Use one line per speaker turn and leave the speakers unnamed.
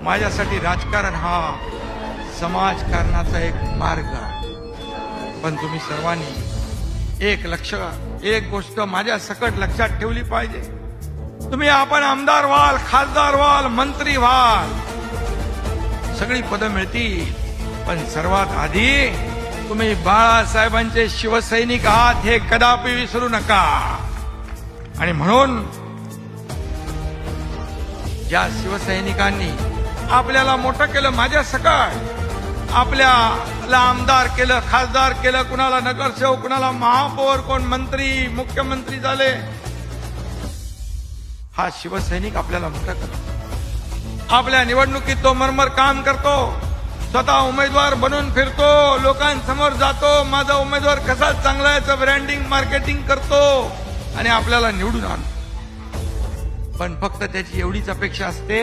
माझ्यासाठी राजकारण हा समाजकारणाचा एक मार्ग आहे. पण तुम्ही सर्वांनी एक गोष्ट माझ्या सकट लक्षात ठेवली पाहिजे. तुम्ही आपण आमदार व्हाल, खासदार व्हाल, मंत्री व्हाल, सगळी पदं मिळतील, पण सर्वात आधी तुम्ही बाळासाहेबांचे शिवसैनिक आहात हे कदापि विसरू नका. आणि म्हणून ज्या शिवसैनिकांनी आपल्याला मोठं केलं, माझ्या सकट आपल्याला आमदार केलं, खासदार केलं, कुणाला नगरसेवक, कुणाला महापौर, कोण मंत्री, मुख्यमंत्री झाले, हा शिवसैनिक आपल्याला मोठं करतो. आपल्या निवडणुकीत तो मरमर काम करतो, स्वतः उमेदवार बनून फिरतो, लोकांसमोर जातो, माझा उमेदवार कसा चांगला आहे याचं ब्रँडिंग मार्केटिंग करतो आणि आपल्याला निवडून आणतो. पण फक्त त्याची एवढीच अपेक्षा असते